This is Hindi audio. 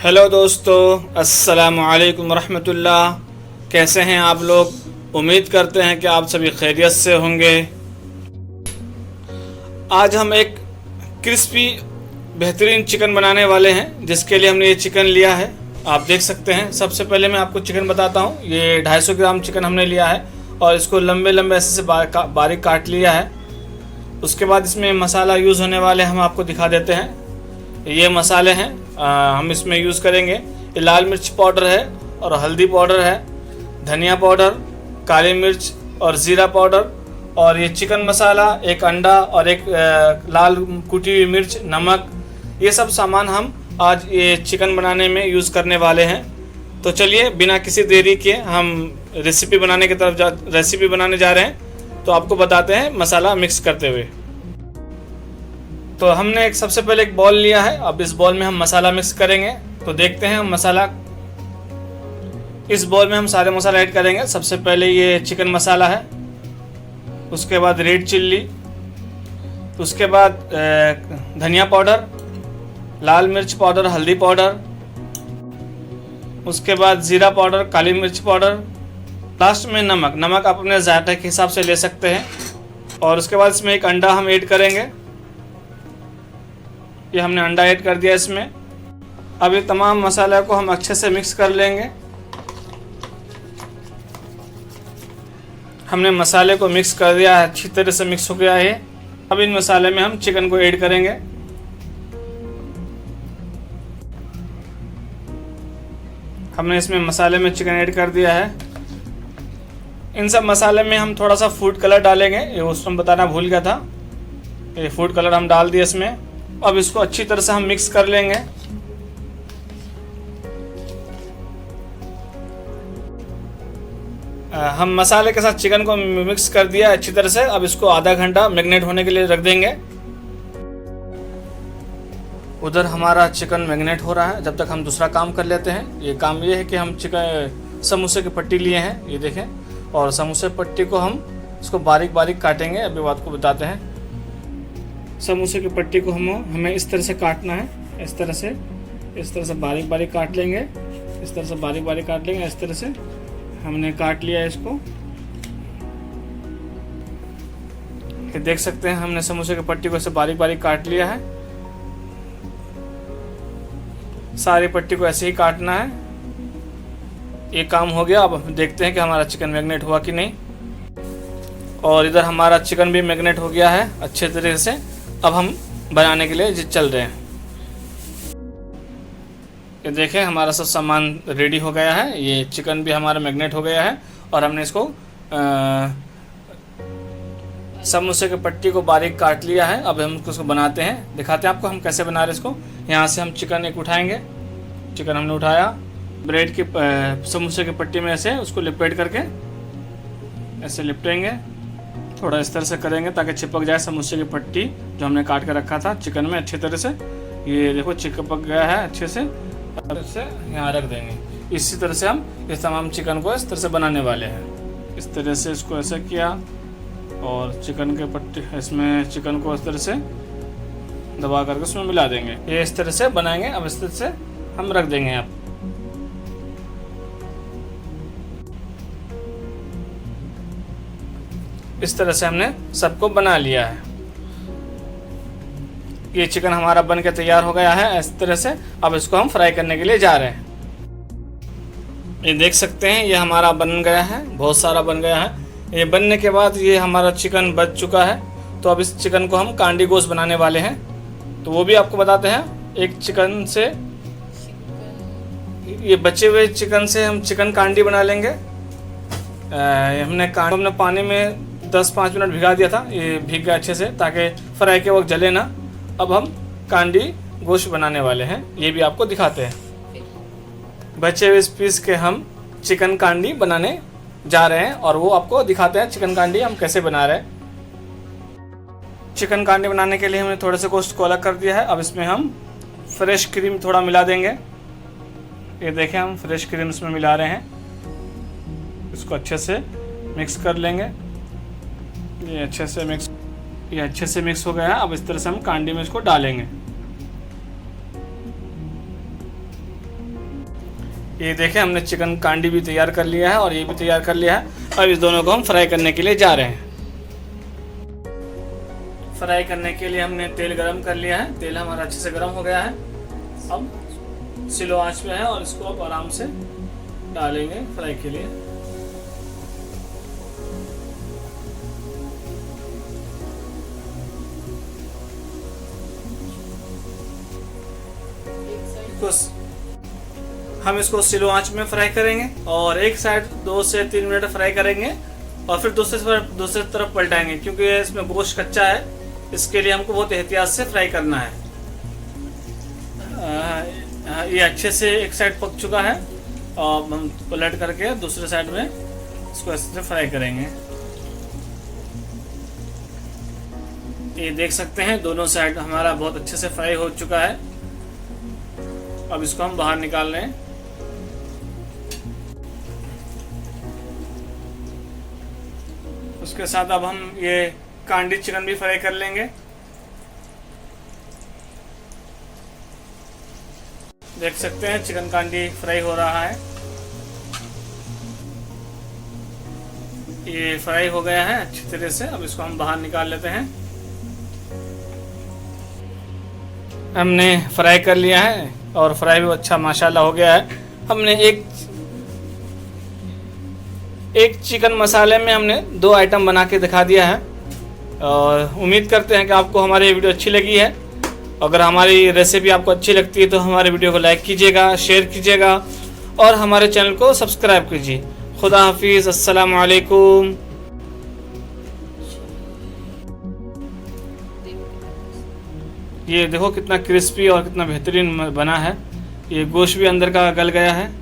हेलो दोस्तों, अस्सलाम वालेकुम रहमतुल्लाह। कैसे हैं आप लोग? उम्मीद करते हैं कि आप सभी खैरियत से होंगे। आज हम एक क्रिस्पी बेहतरीन चिकन बनाने वाले हैं, जिसके लिए हमने ये चिकन लिया है। आप देख सकते हैं। सबसे पहले मैं आपको चिकन बताता हूँ। ये 250 ग्राम चिकन हमने लिया है और इसको लंबे लंबे ऐसे से बारीक काट लिया है। उसके बाद इसमें मसाला यूज़ होने वाले हम आपको दिखा देते हैं। ये मसाले हैं हम इसमें यूज़ करेंगे। ये लाल मिर्च पाउडर है और हल्दी पाउडर है, धनिया पाउडर, काली मिर्च और ज़ीरा पाउडर, और ये चिकन मसाला, एक अंडा और एक लाल कुटी हुई मिर्च, नमक। ये सब सामान हम आज ये चिकन बनाने में यूज़ करने वाले हैं। तो चलिए बिना किसी देरी के हम रेसिपी बनाने जा रहे हैं। तो आपको बताते हैं मसाला मिक्स करते हुए। तो हमने सबसे पहले एक बॉल लिया है। अब इस बॉल में हम मसाला मिक्स करेंगे। तो देखते हैं हम मसाला। इस बॉल में हम सारे मसाला ऐड करेंगे। सबसे पहले ये चिकन मसाला है, उसके बाद रेड चिल्ली, उसके बाद धनिया पाउडर, लाल मिर्च पाउडर, हल्दी पाउडर, उसके बाद ज़ीरा पाउडर, काली मिर्च पाउडर, लास्ट में नमक आप अपने ज़ायक़े के हिसाब से ले सकते हैं। और उसके बाद इसमें एक अंडा हम ऐड करेंगे। ये हमने अंडा ऐड कर दिया इसमें। अब ये तमाम मसाले को हम अच्छे से मिक्स कर लेंगे। हमने मसाले को मिक्स कर दिया है, अच्छी तरह से मिक्स हो गया है। अब इन मसाले में हम चिकन को ऐड करेंगे। हमने इसमें मसाले में चिकन ऐड कर दिया है। इन सब मसाले में हम थोड़ा सा फूड कलर डालेंगे। ये उसमें बताना भूल गया था। ये फूड कलर हम डाल दिए इसमें। अब इसको अच्छी तरह से हम मिक्स कर लेंगे। हम मसाले के साथ चिकन को मिक्स कर दिया अच्छी तरह से। अब इसको आधा घंटा मैरिनेट होने के लिए रख देंगे। उधर हमारा चिकन मैरिनेट हो रहा है, जब तक हम दूसरा काम कर लेते हैं। ये काम ये है कि हम चिकन समोसे की पट्टी लिए हैं, ये देखें। और समोसे पट्टी को हम इसको बारीक बारीक काटेंगे। अभी बात को बताते हैं। समोसे की पट्टी को हमें इस तरह से काटना है। इस तरह से बारीक बारीक काट लेंगे। इस तरह से बारीक बारीक काट लेंगे। इस तरह से हमने काट लिया इसको। ये देख सकते हैं हमने समोसे की पट्टी को ऐसे बारीक बारीक काट लिया है। सारी पट्टी को ऐसे ही काटना है। ये काम हो गया। अब देखते हैं कि हमारा चिकन मैरिनेट हुआ कि नहीं। और इधर हमारा चिकन भी मैरिनेट हो गया है अच्छे तरीके से। अब हम बनाने के लिए चल रहे हैं। ये देखें हमारा सब सामान रेडी हो गया है। ये चिकन भी हमारा मैरिनेट हो गया है और हमने इसको समोसे की पट्टी को बारीक काट लिया है। अब हम उसको बनाते हैं, दिखाते हैं आपको हम कैसे बना रहे हैं इसको। यहाँ से हम चिकन एक उठाएंगे। चिकन हमने उठाया, ब्रेड की समोसे की पट्टी में ऐसे उसको लिपेट करके ऐसे लिपटेंगे। थोड़ा इस तरह से करेंगे ताकि चिपक जाए समोसे की पट्टी जो हमने काट कर रखा था चिकन में अच्छी तरह से। ये देखो चिपक गया है अच्छे से। और इसे यहाँ रख देंगे। इसी तरह से हम इस तमाम चिकन को इस तरह से बनाने वाले हैं। इस तरह से इसको ऐसे किया और चिकन के पट्टी इसमें चिकन को इस तरह से दबा करके उसमें मिला देंगे। ये इस तरह से बनाएंगे। अब इस तरह से हम रख देंगे यहाँ। इस तरह से हमने सबको बना लिया है। ये चिकन हमारा बन के तैयार हो गया है इस तरह से। अब इसको हम फ्राई करने के लिए जा रहे हैं। ये देख सकते हैं ये हमारा बन गया है, बहुत सारा बन गया है। ये बनने के बाद ये हमारा चिकन बच चुका है। तो अब इस चिकन को हम कांडी गोश्त बनाने वाले हैं। तो वो भी आपको बताते हैं। एक चिकन से ये बचे हुए चिकन से हम चिकन कांडी बना लेंगे। हमने पानी में 10-5 मिनट भिगा दिया था। ये भीग गया अच्छे से ताकि फ्राई के वक्त जले ना। अब हम कांडी गोश्त बनाने वाले हैं, ये भी आपको दिखाते हैं। बचे हुए पीस के हम चिकन कांडी बनाने जा रहे हैं और वो आपको दिखाते हैं चिकन कांडी हम कैसे बना रहे हैं। चिकन कांडी बनाने के लिए हमने थोड़े से गोश्त को अलग कर दिया है। अब इसमें हम फ्रेश क्रीम थोड़ा मिला देंगे। ये देखें हम फ्रेश क्रीम इसमें मिला रहे हैं। इसको अच्छे से मिक्स कर लेंगे। ये अच्छे से मिक्स हो गया है। अब इस तरह से हम कांडी में इसको डालेंगे। ये देखें हमने चिकन कांडी भी तैयार कर लिया है और ये भी तैयार कर लिया है। अब इस दोनों को हम फ्राई करने के लिए जा रहे हैं। फ्राई करने के लिए हमने तेल गरम कर लिया है। तेल हमारा अच्छे से गरम हो गया है। अब स्लो आंच पे है और इसको अब आराम से डालेंगे फ्राई के लिए। हम इसको स्लो आंच में फ्राई करेंगे और एक साइड 2 से 3 मिनट फ्राई करेंगे और फिर दूसरी तरफ पलटाएंगे, क्योंकि इसमें गोश्त कच्चा है। इसके लिए हमको बहुत एहतियात से फ्राई करना है। ये अच्छे से एक साइड पक चुका है और हम पलट करके दूसरे साइड में इसको ऐसे से फ्राई करेंगे। ये देख सकते हैं दोनों साइड हमारा बहुत अच्छे से फ्राई हो चुका है। अब इसको हम बाहर निकाल लें। उसके साथ अब हम ये कांडी चिकन भी फ्राई कर लेंगे। देख सकते हैं चिकन कांडी फ्राई हो रहा है। ये फ्राई हो गया है अच्छी तरह से। अब इसको हम बाहर निकाल लेते हैं। हमने फ्राई कर लिया है और फ्राई भी अच्छा माशाल्लाह हो गया है। हमने एक चिकन मसाले में हमने 2 आइटम बना के दिखा दिया है और उम्मीद करते हैं कि आपको हमारी वीडियो अच्छी लगी है। अगर हमारी रेसिपी आपको अच्छी लगती है तो हमारे वीडियो को लाइक कीजिएगा, शेयर कीजिएगा और हमारे चैनल को सब्सक्राइब कीजिए। खुदा हाफिज़। अस्सलामु अलैकुम। ये देखो कितना क्रिस्पी और कितना बेहतरीन बना है। ये गोश्त भी अंदर का गल गया है।